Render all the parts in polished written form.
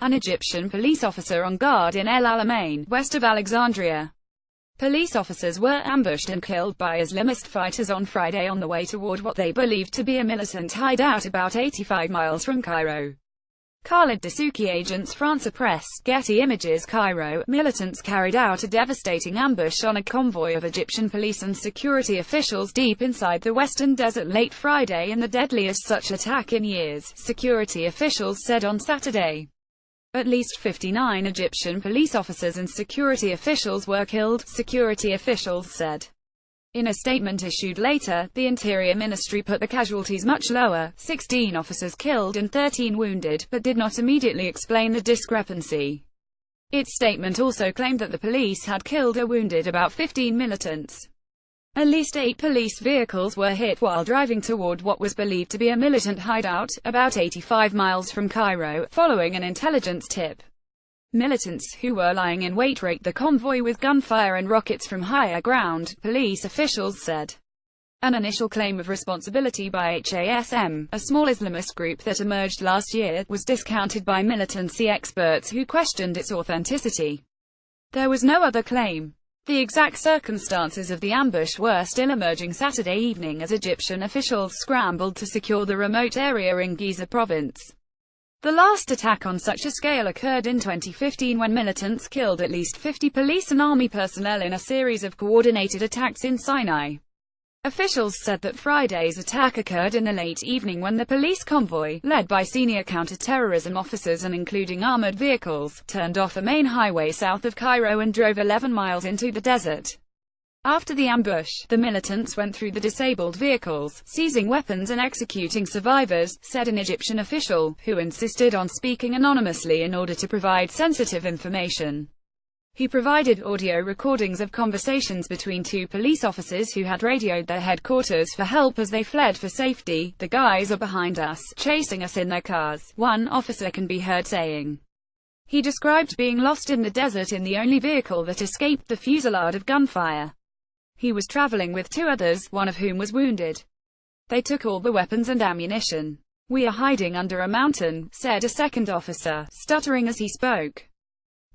an Egyptian police officer on guard in El Alamein, west of Alexandria. Police officers were ambushed and killed by Islamist fighters on Friday on the way toward what they believed to be a militant hideout about 85 miles from Cairo. Khalid Dessouki agents France Press, Getty Images Cairo, militants carried out a devastating ambush on a convoy of Egyptian police and security officials deep inside the western desert late Friday in the deadliest such attack in years, security officials said on Saturday. At least 59 Egyptian police officers and security officials were killed, security officials said. In a statement issued later, the Interior Ministry put the casualties much lower, 16 officers killed and 13 wounded, but did not immediately explain the discrepancy. Its statement also claimed that the police had killed or wounded about 15 militants. At least 8 police vehicles were hit while driving toward what was believed to be a militant hideout, about 85 miles from Cairo, following an intelligence tip. Militants who were lying in wait raked the convoy with gunfire and rockets from higher ground, police officials said. An initial claim of responsibility by HASM, a small Islamist group that emerged last year, was discounted by militancy experts who questioned its authenticity. There was no other claim. The exact circumstances of the ambush were still emerging Saturday evening as Egyptian officials scrambled to secure the remote area in Giza province. The last attack on such a scale occurred in 2015 when militants killed at least 50 police and army personnel in a series of coordinated attacks in Sinai. Officials said that Friday's attack occurred in the late evening when the police convoy, led by senior counter-terrorism officers and including armored vehicles, turned off a main highway south of Cairo and drove 11 miles into the desert. After the ambush, the militants went through the disabled vehicles, seizing weapons and executing survivors, said an Egyptian official, who insisted on speaking anonymously in order to provide sensitive information. He provided audio recordings of conversations between 2 police officers who had radioed their headquarters for help as they fled for safety. "The guys are behind us, chasing us in their cars," one officer can be heard saying. He described being lost in the desert in the only vehicle that escaped the fusillade of gunfire. He was traveling with 2 others, one of whom was wounded. "They took all the weapons and ammunition. We are hiding under a mountain," said a second officer, stuttering as he spoke.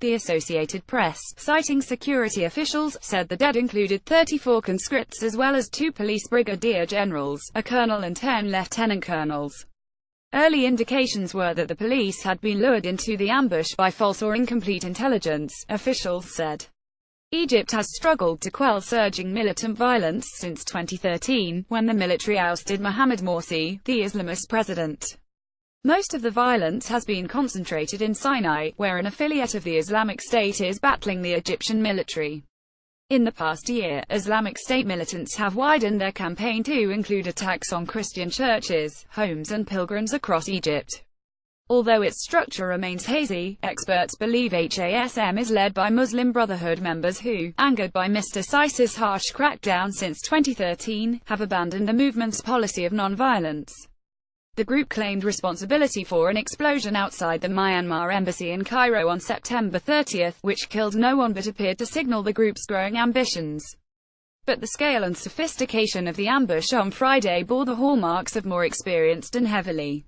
The Associated Press, citing security officials, said the dead included 34 conscripts as well as 2 police brigadier generals, a colonel and 10 lieutenant colonels. Early indications were that the police had been lured into the ambush by false or incomplete intelligence, officials said. Egypt has struggled to quell surging militant violence since 2013, when the military ousted Mohamed Morsi, the Islamist president. Most of the violence has been concentrated in Sinai, where an affiliate of the Islamic State is battling the Egyptian military. In the past year, Islamic State militants have widened their campaign to include attacks on Christian churches, homes and pilgrims across Egypt. Although its structure remains hazy, experts believe HASM is led by Muslim Brotherhood members who, angered by Mr. Sisi's harsh crackdown since 2013, have abandoned the movement's policy of non-violence. The group claimed responsibility for an explosion outside the Myanmar embassy in Cairo on September 30, which killed no one but appeared to signal the group's growing ambitions. But the scale and sophistication of the ambush on Friday bore the hallmarks of more experienced and heavily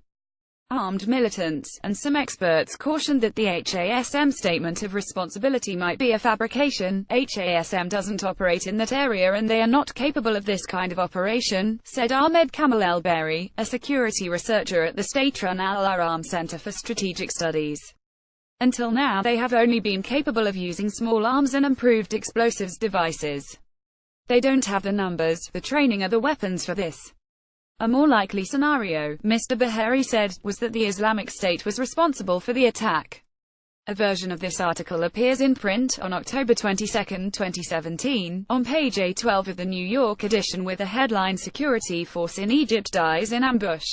armed militants, and some experts cautioned that the HASM statement of responsibility might be a fabrication. HASM doesn't operate in that area and they are not capable of this kind of operation, said Ahmed Kamal El-Berry, a security researcher at the state-run Al-Aram Center for Strategic Studies. Until now they have only been capable of using small arms and improved explosives devices. They don't have the numbers, the training or the weapons for this. A more likely scenario, Mr. Baheri said, was that the Islamic State was responsible for the attack. A version of this article appears in print on October 22, 2017, on page A12 of the New York edition with the headline "Security Force in Egypt Dies in Ambush."